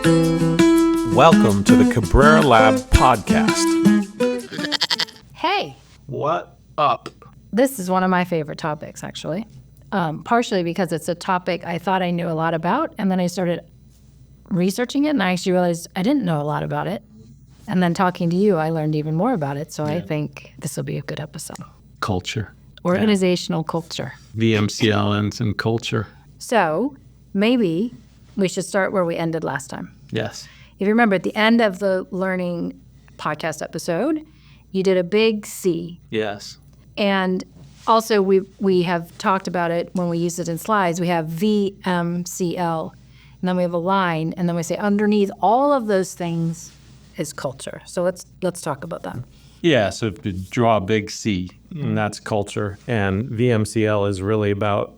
Welcome to the Cabrera Lab Podcast. Hey, What up? this is one of my favorite topics, actually. Partially because it's a topic I thought I knew a lot about, and then I started researching it, and I actually realized I didn't know a lot about it. And then talking to you, I learned even more about it, so I think this will be a good episode. Culture. Organizational culture. VMCL and culture. So maybe we should start where we ended last time. Yes. If you remember, at the end of the learning podcast episode, you did a big C. Yes. And also, we have talked about it when we use it in slides. We have VMCL, and then we have a line, and then we say underneath all of those things is culture. So let's talk about that. Yeah, so to draw a big C, and that's culture. And VMCL is really about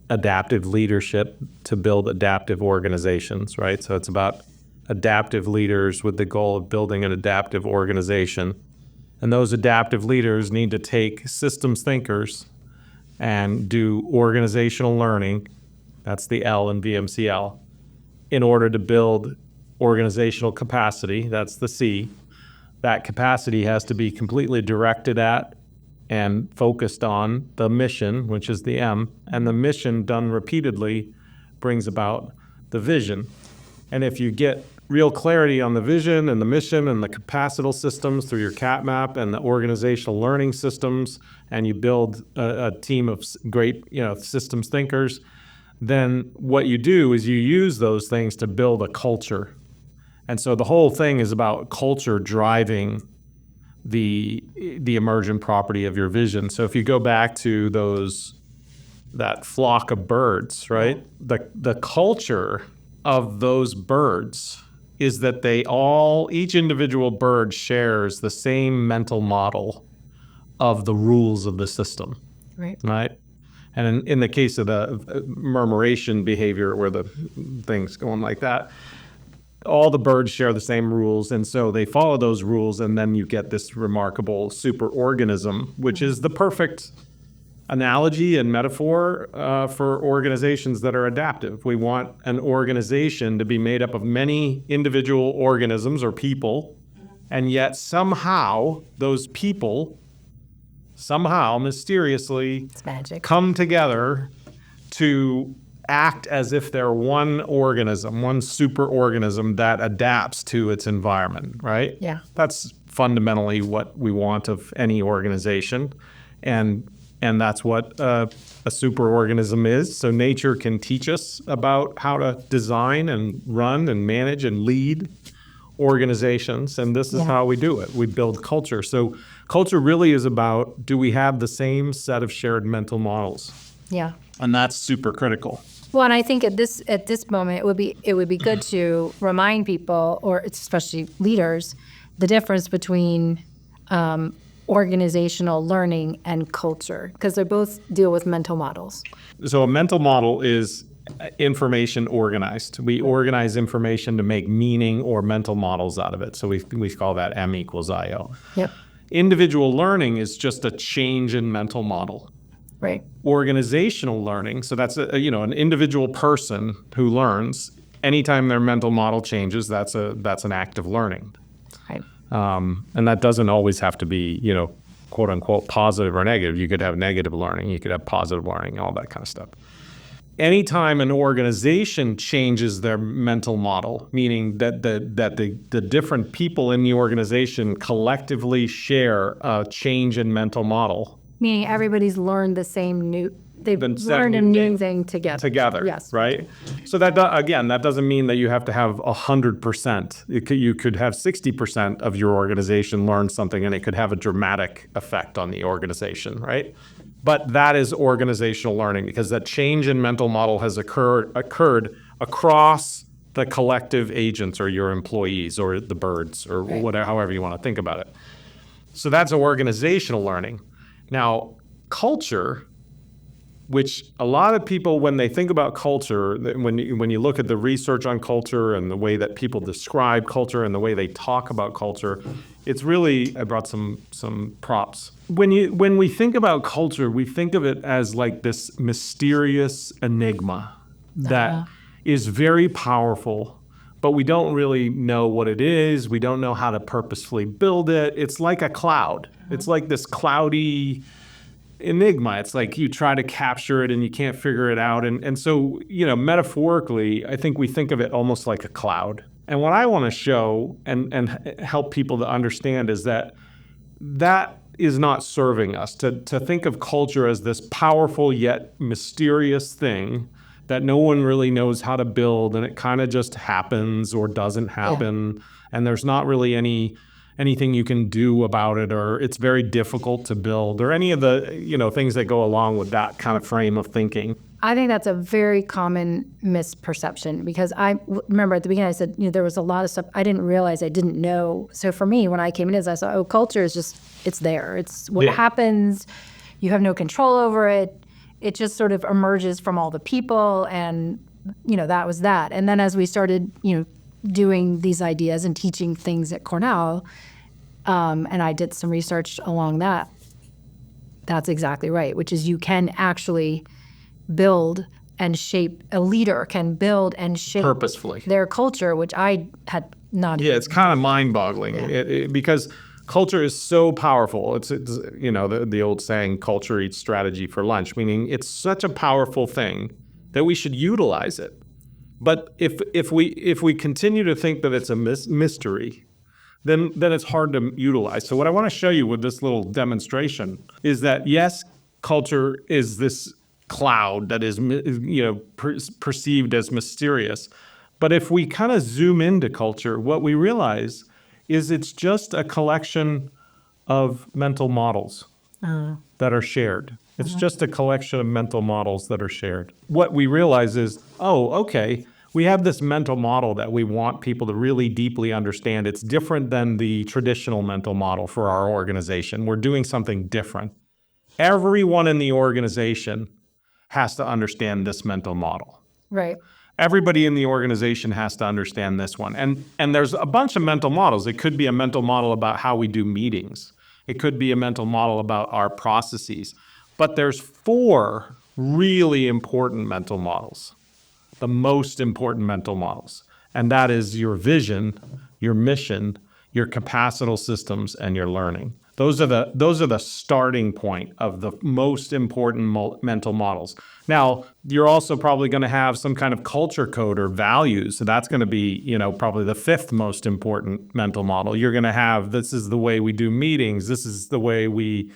adaptive leadership to build adaptive organizations, right? So it's about adaptive leaders with the goal of building an adaptive organization. And those adaptive leaders need to take systems thinkers and do organizational learning, that's the L in VMCL, in order to build organizational capacity, that's the C. That capacity has to be completely directed at and focused on the mission, which is the M, and the mission done repeatedly brings about the vision. And if you get real clarity on the vision and the mission and the capacital systems through your CAT map and the organizational learning systems, and you build a team of great, systems thinkers, then what you do is you use those things to build a culture. And so the whole thing is about culture driving the emergent property of your vision. So if you go back to that flock of birds, right? The culture of those birds is that each individual bird shares the same mental model of the rules of the system, right? And in the case of the murmuration behavior where the thing's going like that, all the birds share the same rules, and so they follow those rules, and then you get this remarkable superorganism, which is the perfect analogy and metaphor for organizations that are adaptive. We want an organization to be made up of many individual organisms or people, and yet somehow those people mysteriously come together to act as if they're one organism, one superorganism that adapts to its environment, right? Yeah. That's fundamentally what we want of any organization. And that's what a superorganism is. So nature can teach us about how to design and run and manage and lead organizations. And this is how we do it. We build culture. So culture really is about, do we have the same set of shared mental models? Yeah. And that's super critical. Well, and I think at this moment, it would be good to remind people, or especially leaders, the difference between organizational learning and culture, because they both deal with mental models. So a mental model is information organized. We organize information to make meaning or mental models out of it. So we call that M equals IO. Yep. Individual learning is just a change in mental model. Right. Organizational learning, so that's an individual person who learns. Anytime their mental model changes, that's an act of learning. Right. And that doesn't always have to be, quote unquote, positive or negative. You could have negative learning, you could have positive learning, all that kind of stuff. Anytime an organization changes their mental model, meaning that the different people in the organization collectively share a change in mental model. Meaning everybody's learned they've learned a new thing together. Yes. Right? So that doesn't mean that you have to have 100%. You could have 60% of your organization learn something, and it could have a dramatic effect on the organization, right? But that is organizational learning, because that change in mental model has occurred across the collective agents, or your employees, or the birds, or whatever, however you want to think about it. So that's organizational learning. Now, culture, which a lot of people, when they think about culture, when you look at the research on culture and the way that people describe culture and the way they talk about culture, it's really, I brought some props. When we think about culture, we think of it as like this mysterious enigma that is very powerful, but we don't really know what it is. We don't know how to purposefully build it. It's like a cloud. It's like this cloudy enigma. It's like you try to capture it and you can't figure it out. And so, metaphorically, I think we think of it almost like a cloud. And what I want to show and help people to understand is that is not serving us. To think of culture as this powerful yet mysterious thing that no one really knows how to build, and it kind of just happens or doesn't happen, and there's not really anything you can do about it, or it's very difficult to build, or any of the things that go along with that kind of frame of thinking. I think that's a very common misperception, because I remember at the beginning I said, there was a lot of stuff I didn't realize I didn't know. So for me, when I came in, I saw, culture is just, it's there. It's what happens. You have no control over it. It just sort of emerges from all the people, and, that was that. And then as we started, doing these ideas and teaching things at Cornell, and I did some research along that, that's exactly right, which is you can actually build and shape, a leader can build and shape purposefully their culture, which I had not. Yeah, it's kind of mind-boggling because culture is so powerful. It's the old saying, culture eats strategy for lunch, meaning it's such a powerful thing that we should utilize it. But if we continue to think that it's a mystery, then it's hard to utilize. So what I want to show you with this little demonstration is that, yes, culture is this cloud that is perceived as mysterious. But if we kind of zoom into culture, what we realize is it's just a collection of mental models that are shared. It's just a collection of mental models that are shared. What we realize is, we have this mental model that we want people to really deeply understand. It's different than the traditional mental model for our organization. We're doing something different. Everyone in the organization has to understand this mental model. Right. Everybody in the organization has to understand this one. And there's a bunch of mental models. It could be a mental model about how we do meetings. It could be a mental model about our processes. But there's 4 really important mental models, the most important mental models. And that is your vision, your mission, your capacital systems, and your learning. Those are the starting point of the most important mental models. Now, you're also probably going to have some kind of culture code or values. So that's going to be, probably the 5th most important mental model. You're going to have, this is the way we do meetings. This is the way we,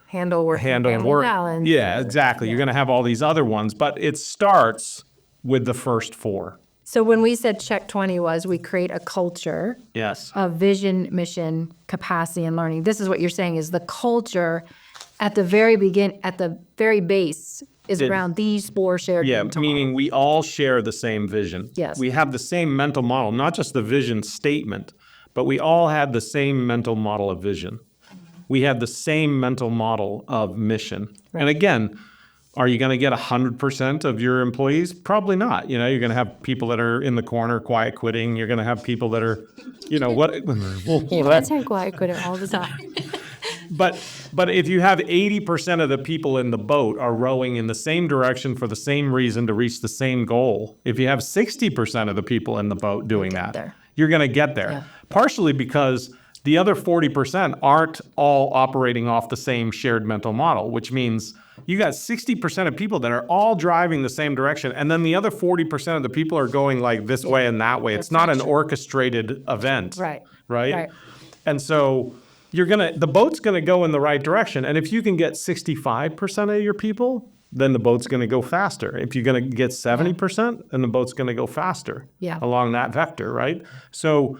handle work. Balance. Yeah, exactly. Yeah. You're going to have all these other ones, but it starts with the first 4. So when we said check 20 was we create a culture of vision, mission, capacity, and learning. This is what you're saying is the culture at the very base is around these 4 shared mental meaning models. We all share the same vision. Yes. We have the same mental model, not just the vision statement, but we all have the same mental model of vision. We have the same mental model of mission. Right. And again, are you going to get 100% of your employees? Probably not. You're going to have people that are in the corner, quiet quitting. You're going to have people that are, Let's have quiet quitting all the time. But if you have 80% of the people in the boat are rowing in the same direction for the same reason to reach the same goal, if you have 60% of the people in the boat doing that, you're going to get there. Yeah. Partially because the other 40% aren't all operating off the same shared mental model, which means you got 60% of people that are all driving the same direction, and then the other 40% of the people are going like this way and that way. It's not an orchestrated event. Right? And so the boat's gonna go in the right direction. And if you can get 65% of your people, then the boat's gonna go faster. If you're gonna get 70%, then the boat's gonna go faster along that vector, right? So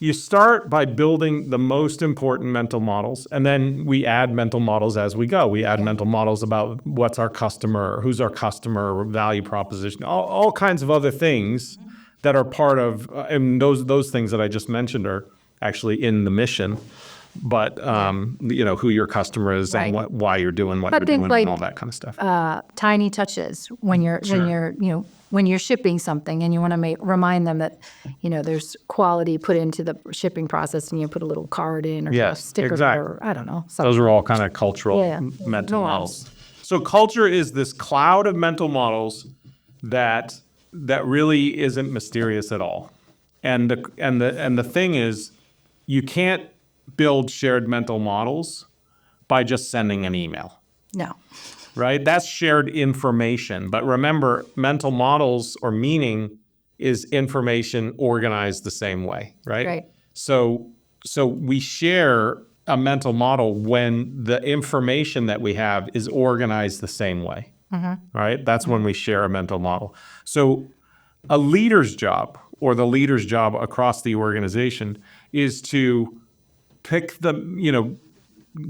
you start by building the most important mental models, and then we add mental models as we go. We add mental models about what's our customer, who's our customer, value proposition, all kinds of other things that are part of, and those things that I just mentioned are actually in the mission. But who your customer is and why you're doing what you're doing, and all that kind of stuff. Tiny touches when you're shipping something, and you want to remind them that there's quality put into the shipping process, and you put a little card in or a sticker or I don't know. Something. Those are all kind of cultural mental models. So culture is this cloud of mental models that that really isn't mysterious at all. And the thing is, you can't build shared mental models by just sending an email. No. Right? That's shared information. But remember, mental models or meaning is information organized the same way, right? Right. So we share a mental model when the information that we have is organized the same way, right? That's when we share a mental model. So a leader's job, or the leader's job across the organization, is to pick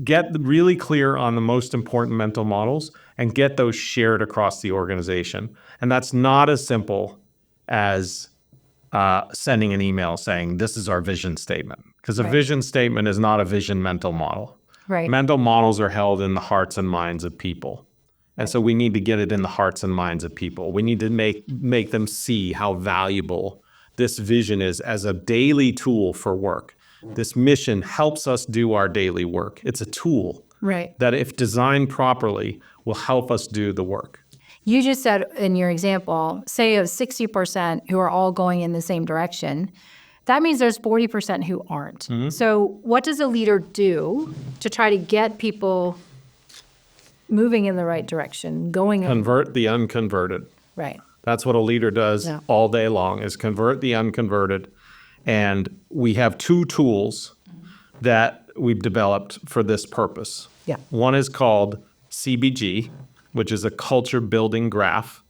get really clear on the most important mental models and get those shared across the organization. And that's not as simple as sending an email saying, this is our vision statement. Because a vision statement is not a vision mental model. Right. Mental models are held in the hearts and minds of people. And so we need to get it in the hearts and minds of people. We need to make them see how valuable this vision is as a daily tool for work. This mission helps us do our daily work. It's a tool that, if designed properly, will help us do the work. You just said in your example, say of 60% who are all going in the same direction, that means there's 40% who aren't. Mm-hmm. So what does a leader do to try to get people moving in the right direction, Convert the unconverted. Right. That's what a leader does all day long, is convert the unconverted. And we have two tools that we've developed for this purpose. Yeah. One is called CBG, which is a culture building graph.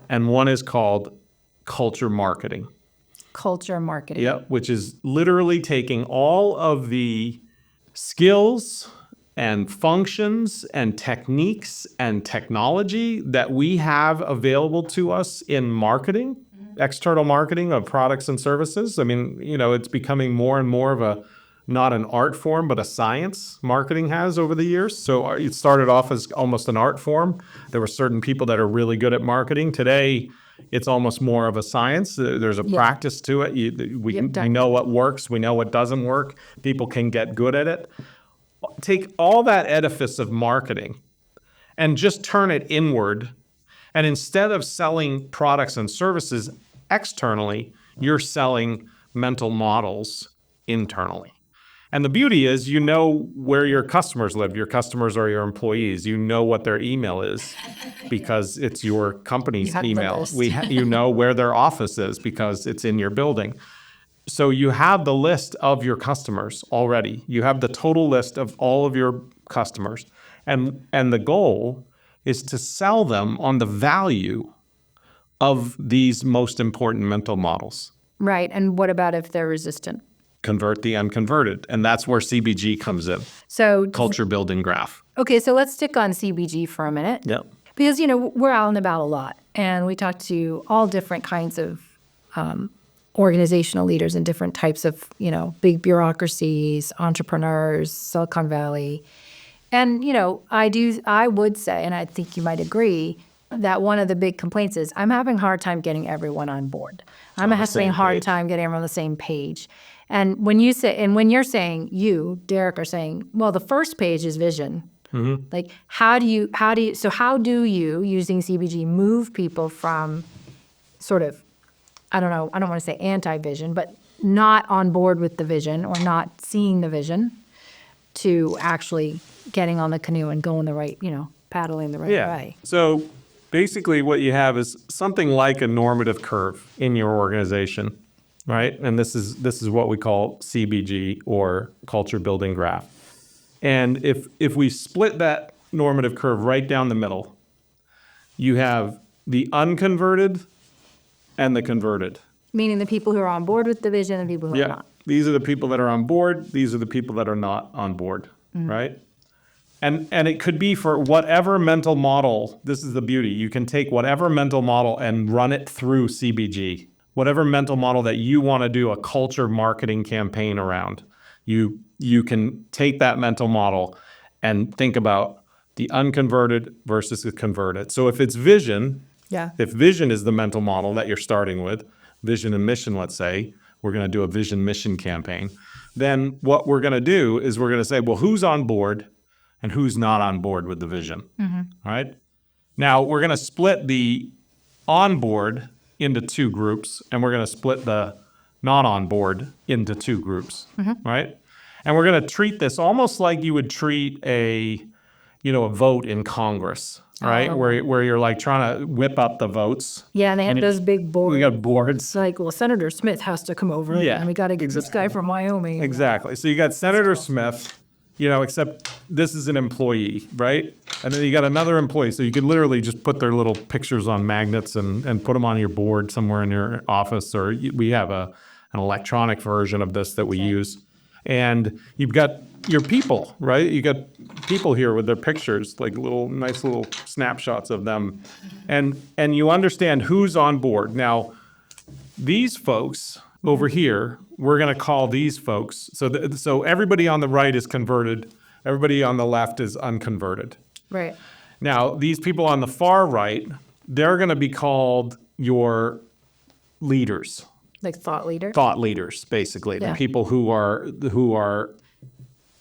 And one is called culture marketing. Culture marketing. Yeah, which is literally taking all of the skills and functions and techniques and technology that we have available to us in marketing, external marketing of products and services. I mean, it's becoming more and more of not an art form, but a science marketing has over the years. So it started off as almost an art form. There were certain people that are really good at marketing. Today, it's almost more of a science. There's a practice to it. We know what works. We know what doesn't work. People can get good at it. Take all that edifice of marketing and just turn it inward. And instead of selling products and services externally, you're selling mental models internally. And the beauty is, where your customers live. Your customers are your employees. You know what their email is because it's your company's email. You know where their office is because it's in your building. So you have the list of your customers already. You have the total list of all of your customers. And the goal is to sell them on the value of these most important mental models. Right. And what about if they're resistant? Convert the unconverted. And that's where CBG comes in. So culture building graph. Okay, so let's stick on CBG for a minute. Yep. Because, we're out and about a lot. And we talk to all different kinds of organizational leaders and different types of, big bureaucracies, entrepreneurs, Silicon Valley. And, I would say, and I think you might agree, that one of the big complaints is I'm having a hard time getting everyone on board. I'm having a hard time getting everyone on the same page. And when you're saying, Derek, are saying, well, the first page is vision. Mm-hmm. Like, how do you, using CBG, move people from sort of, I don't want to say anti-vision, but not on board with the vision or not seeing the vision, to actually getting on the canoe and going the right, paddling the right way? So basically what you have is something like a normative curve in your organization, right? And this is what we call CBG, or culture building graph. And if we split that normative curve right down the middle, you have the unconverted and the converted. Meaning the people who are on board with the vision and people who are not. These are the people that are on board. These are the people that are not on board, right? And it could be for whatever mental model. This is the beauty. You can take whatever mental model and run it through CBG. Whatever mental model that you want to do a culture marketing campaign around, you can take that mental model and think about the unconverted versus the converted. So if it's vision, if vision is the mental model that you're starting with, vision and mission, let's say, we're going to do a vision mission campaign, then what we're going to do is we're going to say, well, who's on board and who's not on board with the vision, all right? Now, we're going to split the on board into two groups, and we're going to split the not on board into two groups, right? And we're going to treat this almost like you would treat a vote in Congress, right? Oh. Where you're like trying to whip up the votes. Yeah, and they have those big boards. We got boards. It's like, well, Senator Smith has to come over, Yeah, and we got to get this guy from Wyoming. Exactly. So you got Senator Smith, except this is an employee, right? And then you got another employee. So you could literally just put their little pictures on magnets and put them on your board somewhere in your office, or we have an electronic version of this that we use. And you've got your people, right? You got people here with their pictures, like nice little snapshots of them. And you understand who's on board. Now, these folks over here, we're going to call these folks. So everybody on the right is converted. Everybody on the left is unconverted. Right. Now, these people on the far right, they're going to be called your leaders. Like thought leader? Thought leaders, basically. Yeah. The people who are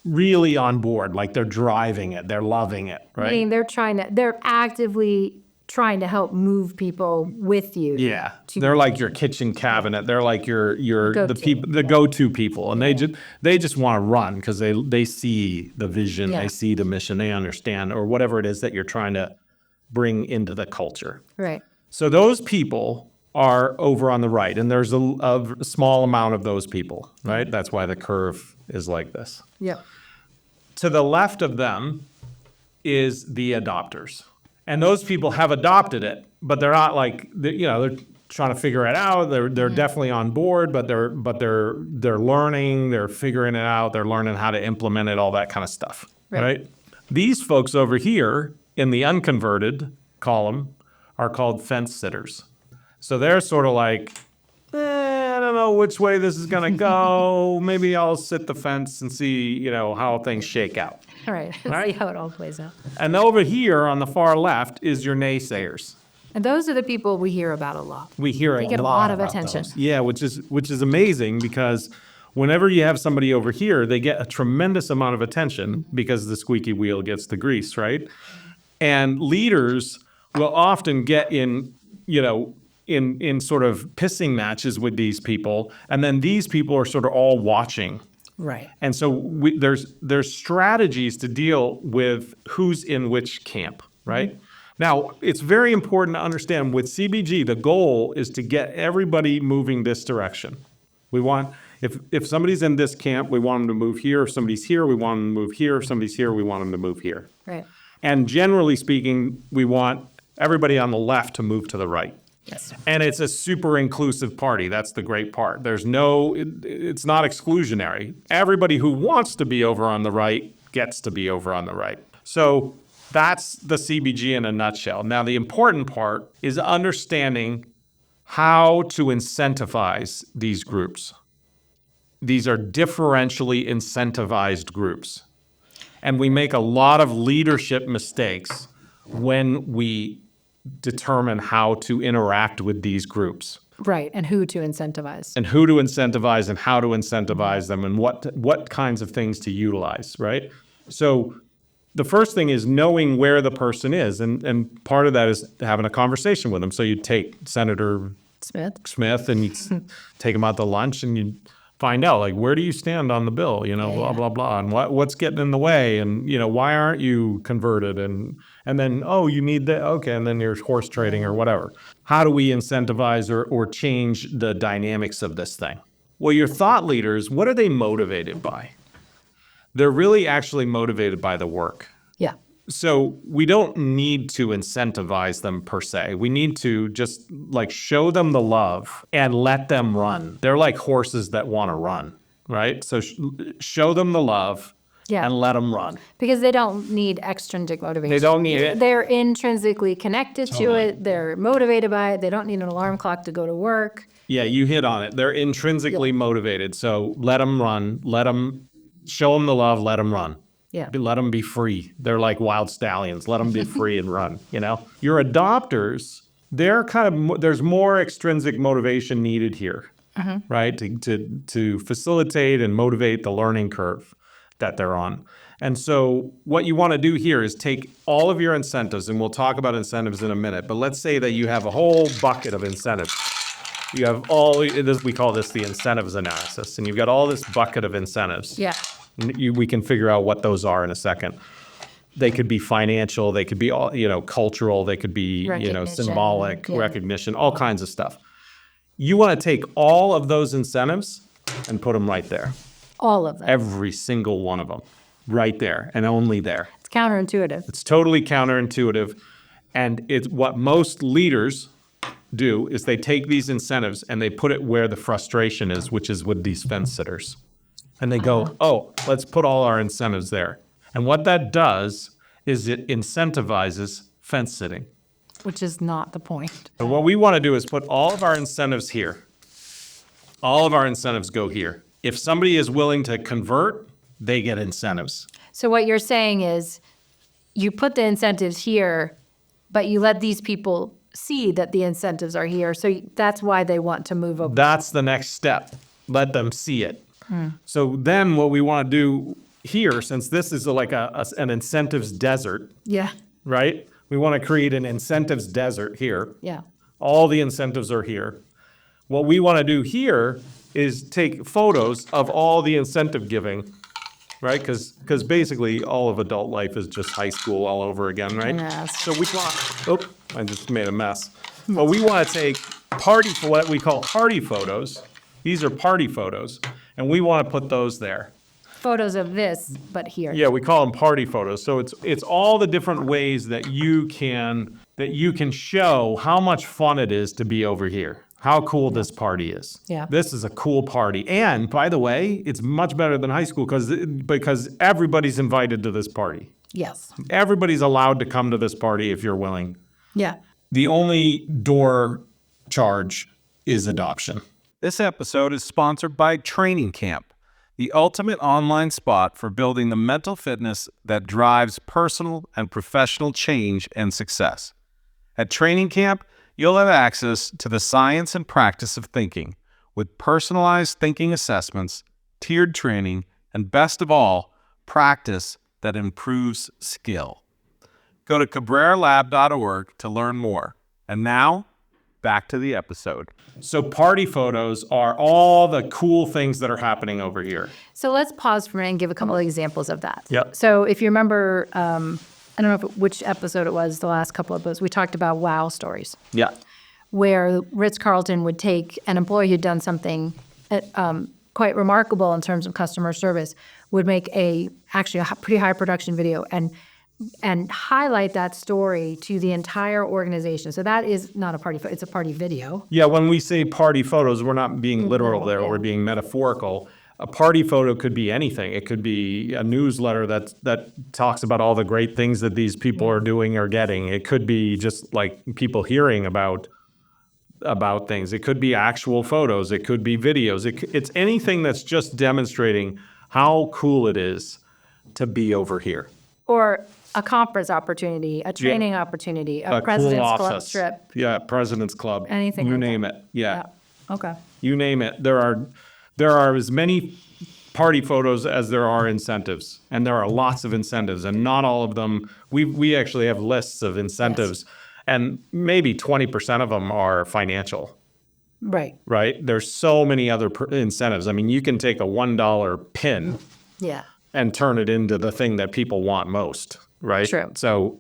really on board, like they're driving it, they're loving it, right? I mean, they're actively trying to help move people with you. Yeah, they're like your kitchen cabinet. They're like the go-to people, and they just want to run because they see the vision, they see the mission, they understand, or whatever it is that you're trying to bring into the culture. Right. So those people are over on the right, and there's a small amount of those people, right? That's why the curve is like this. Yeah. To the left of them is the adopters. And those people have adopted it, but they're not like, they're trying to figure it out. They're definitely on board, but they're learning, they're figuring it out, they're learning how to implement it, all that kind of stuff, right? These folks over here in the unconverted column are called fence sitters. So they're sort of like, I don't know which way this is going to go. Maybe I'll sit the fence and see, how things shake out. All right. See how it all plays out. And over here on the far left is your naysayers. And those are the people we hear about a lot. We hear They get a lot of attention. Yeah, which is amazing because whenever you have somebody over here, they get a tremendous amount of attention because the squeaky wheel gets the grease, right? And leaders will often get in sort of pissing matches with these people, and then these people are sort of all watching. Right. And so there's strategies to deal with who's in which camp, right? Now, it's very important to understand with CBG, the goal is to get everybody moving this direction. We want, if somebody's in this camp, we want them to move here. If somebody's here, we want them to move here. If somebody's here, we want them to move here. Right. And generally speaking, we want everybody on the left to move to the right. Yes. And it's a super inclusive party. That's the great part. It's not exclusionary. Everybody who wants to be over on the right gets to be over on the right. So that's the CBG in a nutshell. Now, the important part is understanding how to incentivize these groups. These are differentially incentivized groups. And we make a lot of leadership mistakes when we determine how to interact with these groups. Right, and who to incentivize. And who to incentivize and how to incentivize them and what kinds of things to utilize, right? So the first thing is knowing where the person is, and part of that is having a conversation with them. So you take Senator Smith and you take him out to lunch and you find out, like, where do you stand on the bill, blah, blah, blah, and what's getting in the way, and, why aren't you converted, and then, oh, you need that, okay, and then there's horse trading or whatever. How do we incentivize or change the dynamics of this thing? Well, your thought leaders, what are they motivated by? They're really actually motivated by the work. Yeah. So we don't need to incentivize them per se. We need to just show them the love and let them run. They're like horses that want to run, right? So show them the love and let them run. Because they don't need extrinsic motivation. They don't need it. They're intrinsically connected to it. They're motivated by it. They don't need an alarm clock to go to work. Yeah, you hit on it. They're intrinsically motivated. So let them run. Show them the love. Let them run. Yeah. Let them be free. They're like wild stallions. Let them be free and run, Your adopters, there's more extrinsic motivation needed here, right? To facilitate and motivate the learning curve that they're on. And so what you want to do here is take all of your incentives, and we'll talk about incentives in a minute, but let's say that you have a whole bucket of incentives. You have all this, we call this the incentives analysis, and you've got all this bucket of incentives. Yeah. We can figure out what those are in a second. They could be financial, they could be all, cultural, they could be, Recognition, symbolic, yeah. recognition, all kinds of stuff. You want to take all of those incentives and put them right there. All of them. Every single one of them, right there, and only there. It's counterintuitive. It's totally counterintuitive. And it's what most leaders do is they take these incentives and they put it where the frustration is, which is with these fence sitters. And they go, oh, let's put all our incentives there. And what that does is it incentivizes fence sitting. Which is not the point. And what we want to do is put all of our incentives here. All of our incentives go here. If somebody is willing to convert, they get incentives. So what you're saying is you put the incentives here, but you let these people see that the incentives are here. So that's why they want to move over. That's the next step. Let them see it. So then what we want to do here, since this is like an incentives desert, Yeah. right? We want to create an incentives desert here. Yeah. All the incentives are here. What we want to do here is take photos of all the incentive giving, right? Because basically all of adult life is just high school all over again, right? Yes. So we want, I just made a mess. But we want to take what we call party photos. These are party photos, and we want to put those there. Photos of this, but here. Yeah, we call them party photos. So it's all the different ways that you can show how much fun it is to be over here. How cool this party is. Yeah. This is a cool party. And by the way, it's much better than high school because everybody's invited to this party. Yes. Everybody's allowed to come to this party if you're willing. Yeah. The only door charge is adoption. This episode is sponsored by Training Camp, the ultimate online spot for building the mental fitness that drives personal and professional change and success. At Training Camp, you'll have access to the science and practice of thinking with personalized thinking assessments, tiered training, and best of all, practice that improves skill. Go to cabreralab.org to learn more. And now, back to the episode. So party photos are all the cool things that are happening over here. So let's pause for a minute and give a couple of examples of that. Yep. So if you remember, I don't know which episode it was, the last couple of episodes, we talked about wow stories, Yeah. where Ritz-Carlton would take an employee who'd done something quite remarkable in terms of customer service, would make actually a pretty high production video and highlight that story to the entire organization. So that is not a party photo, it's a party video. Yeah, when we say party photos, we're not being literal there, we're being metaphorical. A party photo could be anything. It could be a newsletter that talks about all the great things that these people are doing or getting. It could be just like people hearing about things. It could be actual photos. It could be videos. It's anything that's just demonstrating how cool it is to be over here. Or a conference opportunity, a training opportunity, a President's cool Club office. trip. Yeah, President's Club. Anything You like name that. it. Yeah. Okay. You name it. There are as many party photos as there are incentives, and there are lots of incentives, and not all of them. We actually have lists of incentives, and maybe 20% of them are financial. Right. Right? There's so many other incentives. I mean, you can take a $1 pin Yeah. and turn it into the thing that people want most, right? True. So,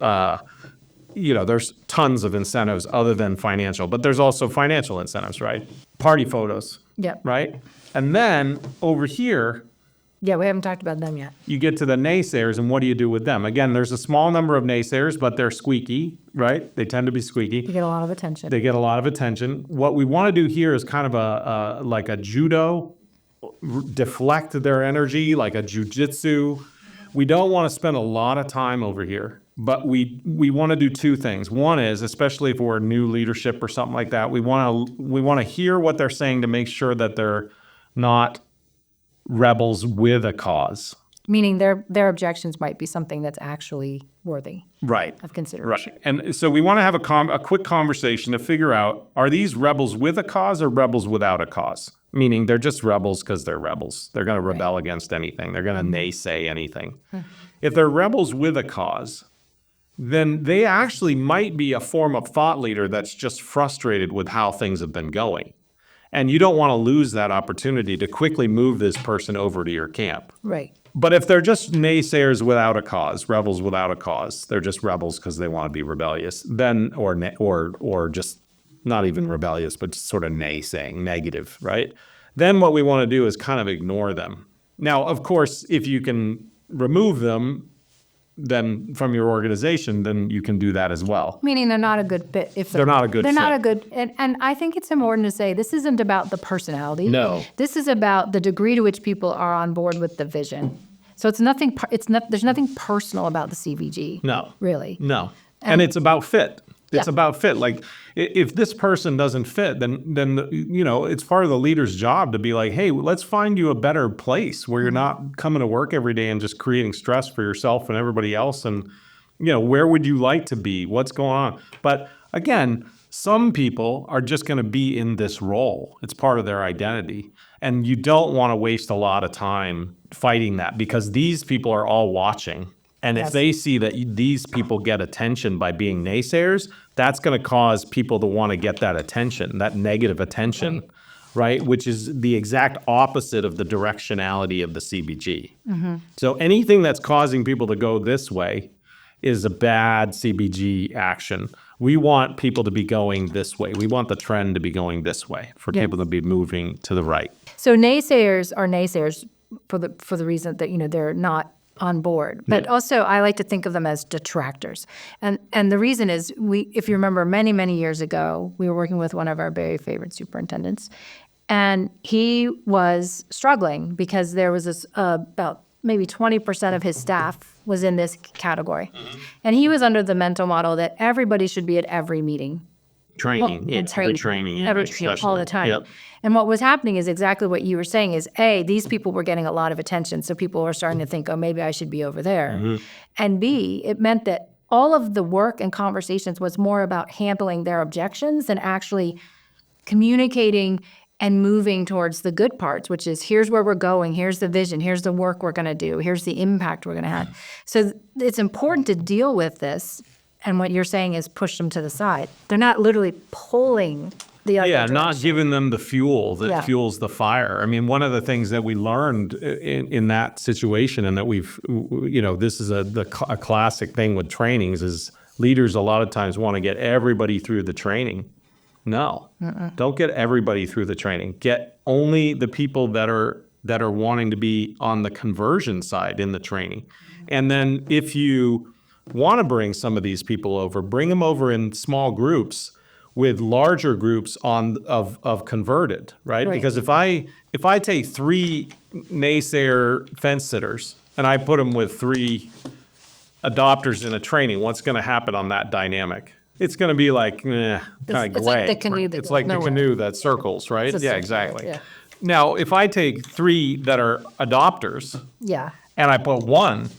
there's tons of incentives other than financial, but there's also financial incentives, right? Party photos, Yep. right? And then over here, Yeah, we haven't talked about them yet. you get to the naysayers, and what do you do with them? Again, there's a small number of naysayers, but they're squeaky, right? They tend to be squeaky. You get a lot of attention. They get a lot of attention. What we want to do here is kind of like a judo, deflect their energy, like a jujitsu. We don't want to spend a lot of time over here, but we want to do two things. One is, especially if we're new leadership or something like that, we want to hear what they're saying to make sure that they're not rebels with a cause. Meaning their objections might be something that's actually worthy Right. of consideration. Right. And so we want to have a quick conversation to figure out, are these rebels with a cause or rebels without a cause? Meaning they're just rebels because they're rebels. They're going to rebel against anything. They're going to naysay anything. If they're rebels with a cause, then they actually might be a form of thought leader that's just frustrated with how things have been going. And you don't want to lose that opportunity to quickly move this person over to your camp. Right. But if they're just naysayers without a cause, rebels without a cause, they're just rebels because they want to be rebellious, then or just not even rebellious, but just sort of naysaying, negative, right? Then what we want to do is kind of ignore them. Now, of course, if you can remove them then from your organization, then you can do that as well. Meaning they're not a good fit. If They're not a good They're not fit. a good, and I think it's important to say this isn't about the personality. No. This is about the degree to which people are on board with the vision. So it's nothing. There's nothing personal about the CVG. No. Really. No. And it's about fit. It's Yeah. about fit. Like if this person doesn't fit, then it's part of the leader's job to be like, hey, let's find you a better place where you're not coming to work every day and just creating stress for yourself and everybody else. And where would you like to be? What's going on? But again, some people are just going to be in this role. It's part of their identity. And you don't want to waste a lot of time fighting that because these people are all watching. And if they see that these people get attention by being naysayers, that's going to cause people to want to get that attention, that negative attention, right? Which is the exact opposite of the directionality of the CBG. So anything that's causing people to go this way is a bad CBG action. We want people to be going this way. We want the trend to be going this way for people to be moving to the right. So naysayers are naysayers for the reason that they're not on board. But also I like to think of them as detractors. And the reason is if you remember many, many years ago, we were working with one of our very favorite superintendents, and he was struggling because there was this about maybe 20% of his staff was in this category. And he was under the mental model that everybody should be at every meeting. Training, training, All the time. Yep. And what was happening is exactly what you were saying is, A, these people were getting a lot of attention, so people were starting to think, oh, maybe I should be over there. And B, it meant that all of the work and conversations was more about handling their objections than actually communicating and moving towards the good parts, which is here's where we're going, here's the vision, here's the work we're going to do, here's the impact we're going to have. So it's important to deal with this. And what you're saying is push them to the side. They're not literally pulling the other direction. Not giving them the fuel that fuels the fire. I mean, one of the things that we learned in that situation, and that this is a classic thing with trainings, is leaders a lot of times want to get everybody through the training. No, don't get everybody through the training. Get only the people that are wanting to be on the conversion side in the training. And then if you want to bring some of these people over, bring them over in small groups with larger groups of converted, right? Because if I take 3 naysayer fence sitters and I put them with 3 adopters in a training, what's going to happen on that dynamic? It's going to be like, kind of It's gray. like the canoe that It's like the goes canoe that circles, right? It's a Yeah, circle, exactly. yeah. Now, if I take 3 that are adopters Yeah. and I put 1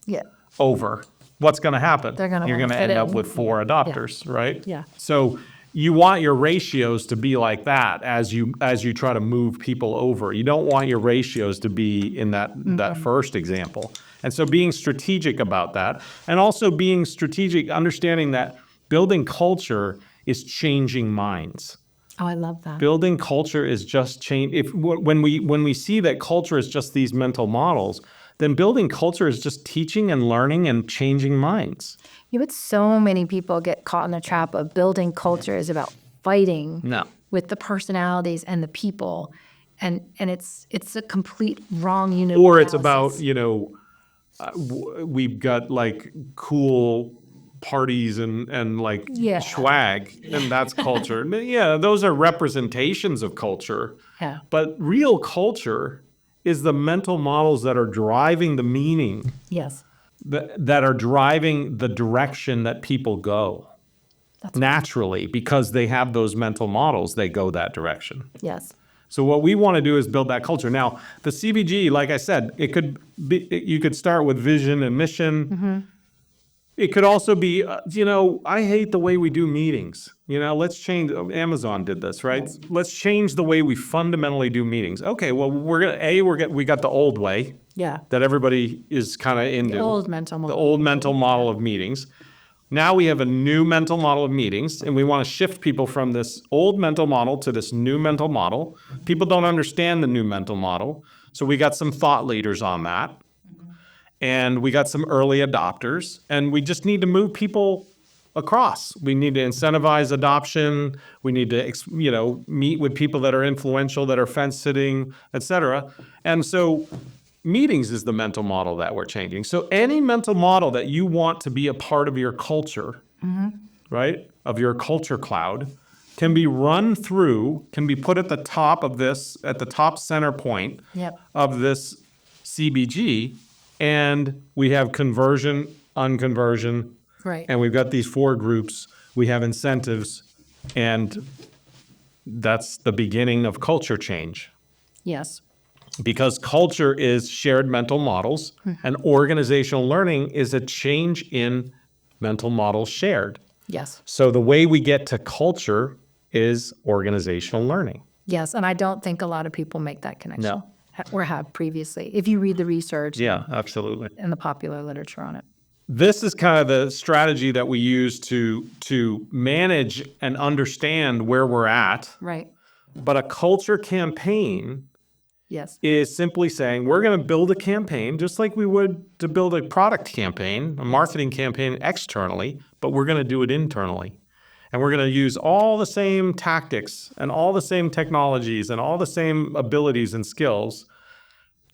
Yeah. over, what's going to happen? They're gonna You're wanna going to fit end up in. with 4 adopters, right? Yeah. So you want your ratios to be like that as you try to move people over. You don't want your ratios to be in that first example. And so being strategic about that, and also being strategic, understanding that building culture is changing minds. Oh, I love that. Building culture is just change. When we see that culture is just these mental models, then building culture is just teaching and learning and changing minds. Yeah, but so many people get caught in the trap of building culture is about fighting with the personalities and the people, and it's a complete wrong unit. Or it's about we've got like cool parties and like swag, and that's culture. Yeah, those are representations of culture. Yeah. But real culture is the mental models that are driving the meaning. Yes. That are driving the direction that people go. Naturally, because they have those mental models, they go that direction. Yes. So what we want to do is build that culture. Now, the CBG, like I said, you could start with vision and mission. It could also be, I hate the way we do meetings. Let's change. Amazon did this, right? Let's change the way we fundamentally do meetings. Okay, well, we got the old way. Yeah. That everybody is kind of into. The old mental model. The old mental model of meetings. Now we have a new mental model of meetings, and we want to shift people from this old mental model to this new mental model. People don't understand the new mental model, so we got some thought leaders on that, and we got some early adopters, and we just need to move people across. We need to incentivize adoption. We need to, meet with people that are influential, that are fence sitting, et cetera. And so meetings is the mental model that we're changing. So any mental model that you want to be a part of your culture, right, of your culture cloud, can be run through, can be put at the top of this, at the top center point of this CBG. And we have conversion, unconversion, Right. and we've got these 4 groups. We have incentives, and that's the beginning of culture change. Yes. Because culture is shared mental models, and organizational learning is a change in mental models shared. Yes. So the way we get to culture is organizational learning. Yes. And I don't think a lot of people make that connection. No. Or have previously, if you read the research Yeah, absolutely. and the popular literature on it. This is kind of the strategy that we use to manage and understand where we're at. Right. But a culture campaign Yes. is simply saying we're going to build a campaign just like we would to build a product campaign, a marketing campaign externally, but we're going to do it internally. And we're going to use all the same tactics and all the same technologies and all the same abilities and skills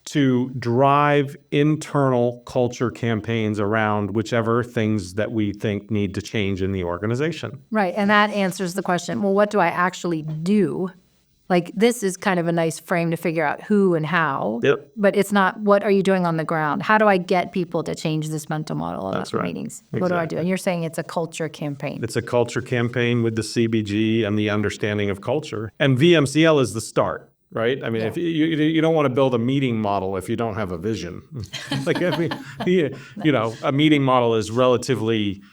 to drive internal culture campaigns around whichever things that we think need to change in the organization. Right. And that answers the question, well, what do I actually do? Like, this is kind of a nice frame to figure out who and how, Yep. but it's not what are you doing on the ground? How do I get people to change this mental model That's about right. meetings? What do I do? Exactly. And you're saying it's a culture campaign. It's a culture campaign with the CBG and the understanding of culture. And VMCL is the start, right? I mean, if you don't want to build a meeting model if you don't have a vision. Like, I mean, a meeting model is relatively,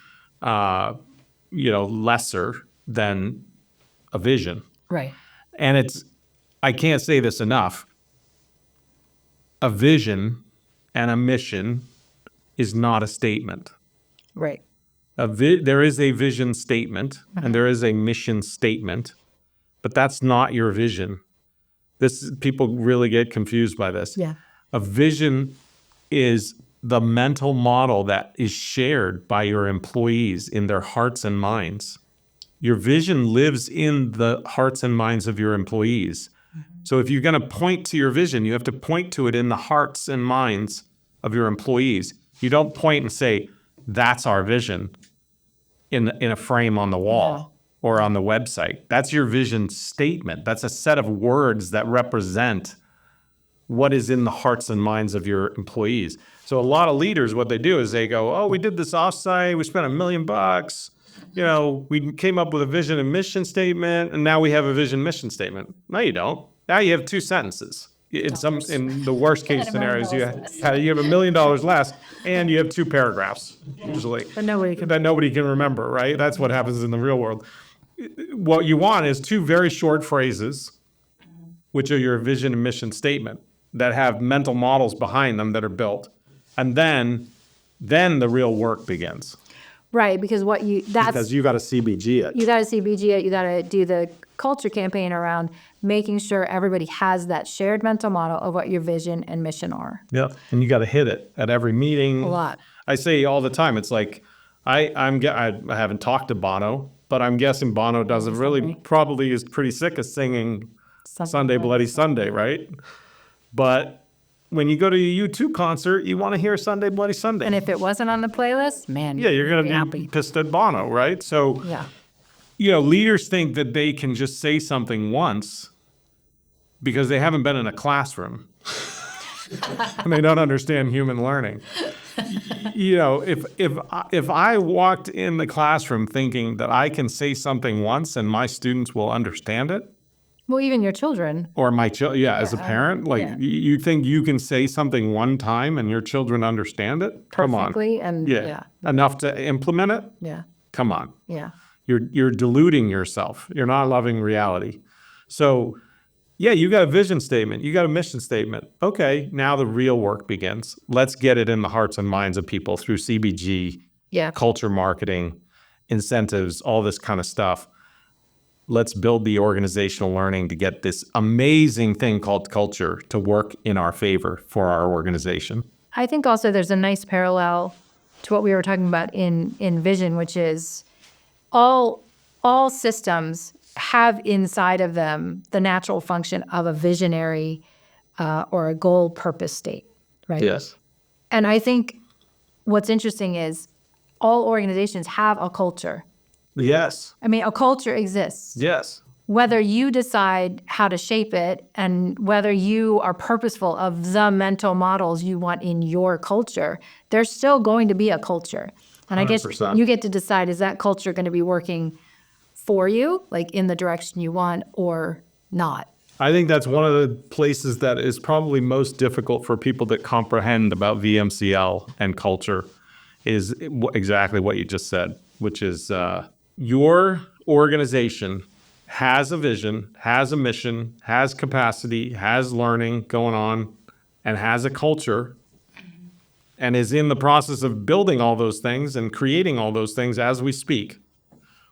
lesser than a vision. Right. And I can't say this enough, a vision and a mission is not a statement. Right. There is a vision statement and there is a mission statement, but that's not your vision. People really get confused by this. Yeah. A vision is the mental model that is shared by your employees in their hearts and minds. Your vision lives in the hearts and minds of your employees. So if you're going to point to your vision, you have to point to it in the hearts and minds of your employees. You don't point and say, that's our vision in a frame on the wall or on the website. That's your vision statement. That's a set of words that represent what is in the hearts and minds of your employees. So a lot of leaders, what they do is they go, oh, we did this offsite, we spent $1 million. We came up with a vision and mission statement, and now we have a vision mission statement. No, you don't. Now you have 2 sentences. In the worst case scenarios, you have $1 million less, and you have 2 paragraphs usually But nobody can. that nobody can remember. Right? That's what happens in the real world. What you want is 2 very short phrases, which are your vision and mission statement, that have mental models behind them that are built, and then the real work begins. Right. Because Because you got to CBG it. you got to CBG it. You got to do the culture campaign around making sure everybody has that shared mental model of what your vision and mission are. Yeah, and you got to hit it at every meeting. A lot. I say all the time. It's like I haven't talked to Bono, but I'm guessing Bono doesn't really probably is pretty sick of singing Sunday Bloody Sunday, right? But when you go to a U2 concert, you want to hear Sunday Bloody Sunday. And if it wasn't on the playlist, man, Yeah, you're going to happy. be pissed at Bono, right? So, Yeah. leaders think that they can just say something once because they haven't been in a classroom and they don't understand human learning. If I walked in the classroom thinking that I can say something once and my students will understand it, Well, even your children. or as a parent, you think you can say something one time and your children understand it? Come on. Perfectly, and Enough to implement it? yeah. Come on. Yeah. You're deluding yourself. You're not loving reality. So, you got a vision statement. You got a mission statement. Okay, now the real work begins. Let's get it in the hearts and minds of people through CBG culture marketing, incentives, all this kind of stuff. Let's build the organizational learning to get this amazing thing called culture to work in our favor for our organization. I think also there's a nice parallel to what we were talking about in vision, which is all systems have inside of them the natural function of a visionary or a goal purpose state, right? Yes. And I think what's interesting is all organizations have a culture. Yes. I mean, a culture exists. Yes. Whether you decide how to shape it and whether you are purposeful of the mental models you want in your culture, there's still going to be a culture. And I guess 100%. you get to decide, is that culture going to be working for you, like in the direction you want, or not? I think that's one of the places that is probably most difficult for people that comprehend about VMCL and culture is exactly what you just said, which is your organization has a vision, has a mission, has capacity, has learning going on, and has a culture, and is in the process of building all those things and creating all those things as we speak,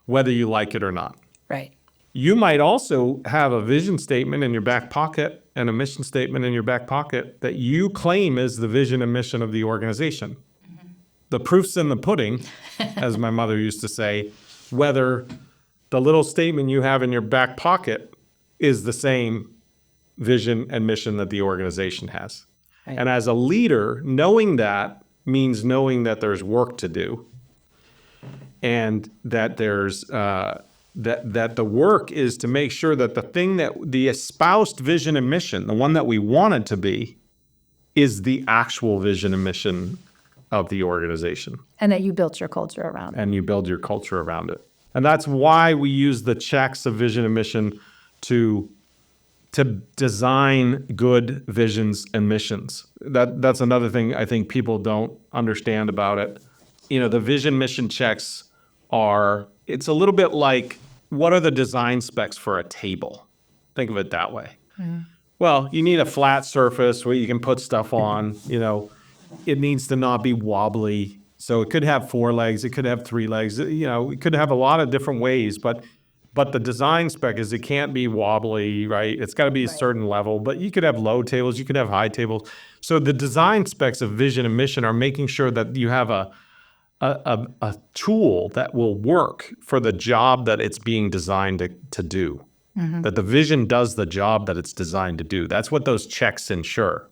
whether you like it or not. Right. You might also have a vision statement in your back pocket and a mission statement in your back pocket that you claim is the vision and mission of the organization. The proof's in the pudding, as my mother used to say, whether the little statement you have in your back pocket is the same vision and mission that the organization has. Right. And as a leader, knowing that means knowing that there's work to do and that there's that the work is to make sure that the thing that the espoused vision and mission, the one that we want it to be, is the actual vision and mission of the organization. And that you built your culture around it. And you build your culture around it. And that's why we use the checks of vision and mission to design good visions and missions. That's another thing I think people don't understand about it. You know, the vision mission checks it's a little bit like, what are the design specs for a table? Think of it that way. Well, you need a flat surface where you can put stuff on, you know. It needs to not be wobbly. So it could have 4 legs, it could have 3 legs, you know, it could have a lot of different ways, but the design spec is it can't be wobbly, right? It's got to be a certain level, but you could have low tables, you could have high tables. So the design specs of vision and mission are making sure that you have a tool that will work for the job that it's being designed to do. Mm-hmm. That the vision does the job that it's designed to do. That's what those checks ensure,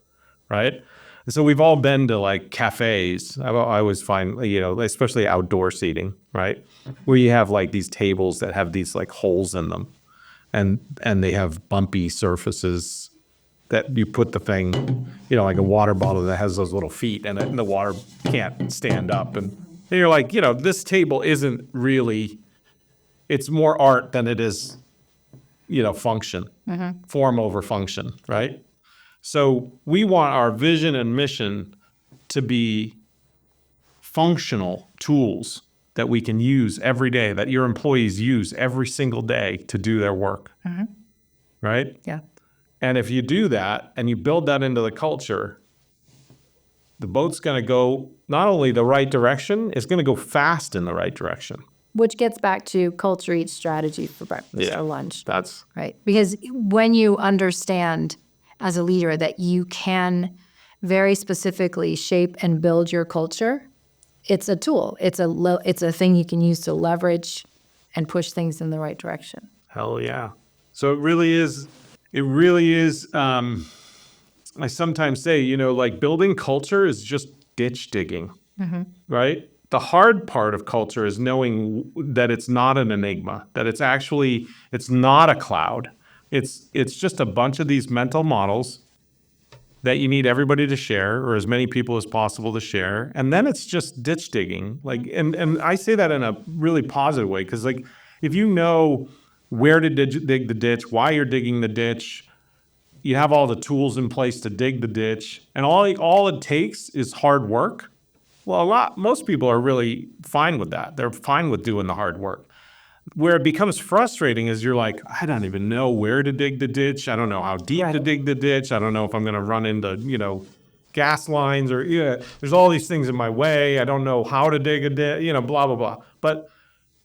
right? So we've all been to like cafes. I always find, you know, especially outdoor seating, right? Where you have like these tables that have these like holes in them and they have bumpy surfaces that you put the thing, you know, like a water bottle that has those little feet and the water can't stand up. And you're like, you know, this table isn't really, it's more art than it is, you know, function, form over function, right? So we want our vision and mission to be functional tools that we can use every day, that your employees use every single day to do their work, right? Yeah. And if you do that and you build that into the culture, the boat's going to go not only the right direction, it's going to go fast in the right direction. Which gets back to culture eats strategy for breakfast or lunch. That's right. Because when you understand as a leader that you can very specifically shape and build your culture, it's a tool. It's a thing you can use to leverage and push things in the right direction. Hell yeah. So it really is, I sometimes say, you know, like building culture is just ditch digging, right? The hard part of culture is knowing that it's not an enigma, that it's not a cloud. It's just a bunch of these mental models that you need everybody to share, or as many people as possible to share. And then it's just ditch digging. Like, and I say that in a really positive way, because like, if you know where to dig the ditch, why you're digging the ditch, you have all the tools in place to dig the ditch, and all it takes is hard work. Well, most people are really fine with that. They're fine with doing the hard work. Where it becomes frustrating is you're like, I don't even know where to dig the ditch. I don't know how deep to dig the ditch. I don't know if I'm going to run into, you know, gas lines or there's all these things in my way. I don't know how to dig a ditch, blah, blah, blah. But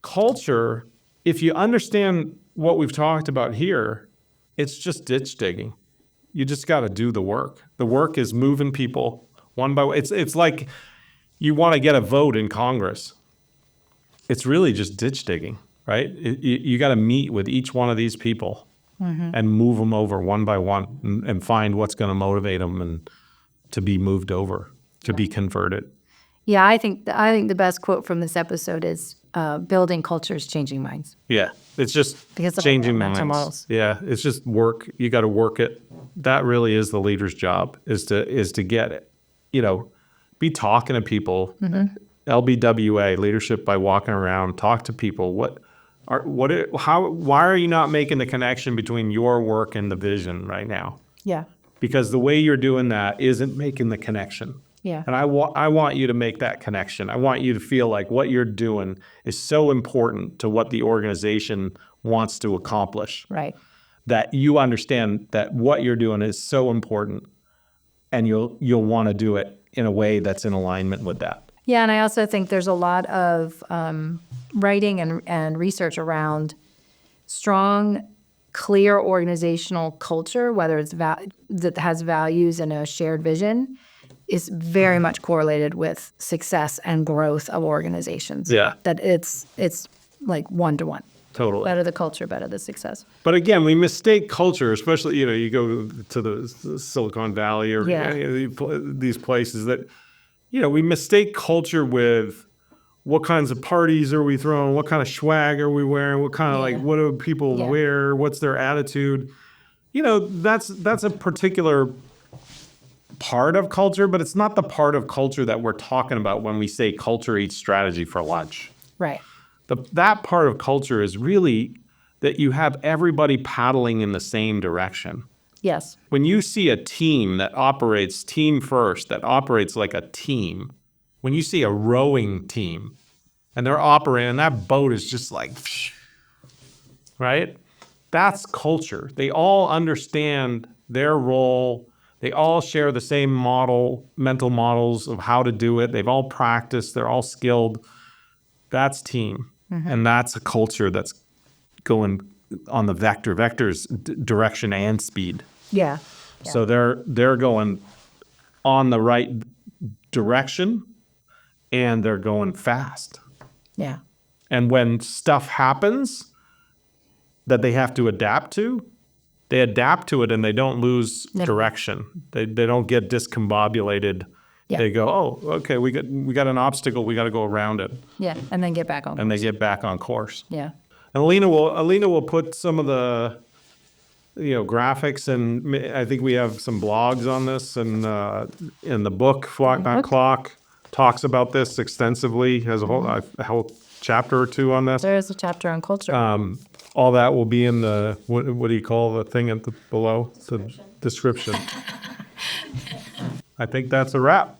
culture, if you understand what we've talked about here, it's just ditch digging. You just got to do the work. The work is moving people one by one. It's like you want to get a vote in Congress. It's really just ditch digging, right? You got to meet with each one of these people and move them over one by one and find what's going to motivate them and to be moved over, to be converted. Yeah, I think the best quote from this episode is building cultures, changing minds. Yeah, it's just Because of changing mental minds. models. Yeah, it's just work. You got to work it. That really is the leader's job, is to get it. Be talking to people. LBWA, leadership by walking around. Talk to people. Why are you not making the connection between your work and the vision right now? Yeah. Because the way you're doing that isn't making the connection. Yeah. And I want you to make that connection. I want you to feel like what you're doing is so important to what the organization wants to accomplish. Right. That you understand that what you're doing is so important, and you'll want to do it in a way that's in alignment with that. Yeah, and I also think there's a lot of writing and research around strong, clear organizational culture, whether it's that has values and a shared vision, is very much correlated with success and growth of organizations. Yeah. That it's like one-to-one. Totally. Better the culture, better the success. But again, we mistake culture, especially, you go to the Silicon Valley or any of these places that, we mistake culture with what kinds of parties are we throwing, what kind of swag are we wearing, what kind of what do people wear, what's their attitude. That's a particular part of culture, but it's not the part of culture that we're talking about when we say culture eats strategy for lunch. Right. That part of culture is really that you have everybody paddling in the same direction. Yes. When you see a team that operates team first, that operates like a team, when you see a rowing team and they're operating, and that boat is just like, right? That's culture. They all understand their role. They all share the same mental models of how to do it. They've all practiced. They're all skilled. That's team. And that's a culture that's going on the vector. Vector's direction and speed. Yeah. So they're going on the right direction, and they're going fast. Yeah. And when stuff happens that they have to adapt to, they adapt to it and they don't lose direction. They don't get discombobulated. Yeah. They go, oh, okay, we got an obstacle, we got to go around it. Yeah, and then get back on course. And they get back on course. Yeah. And Alina will put some of the graphics, and I think we have some blogs on this, and in the book Flock Not Clock talks about this extensively. Has a whole chapter or two on this. There is a chapter on culture. All that will be in the what do you call the thing below? The description. I think that's a wrap.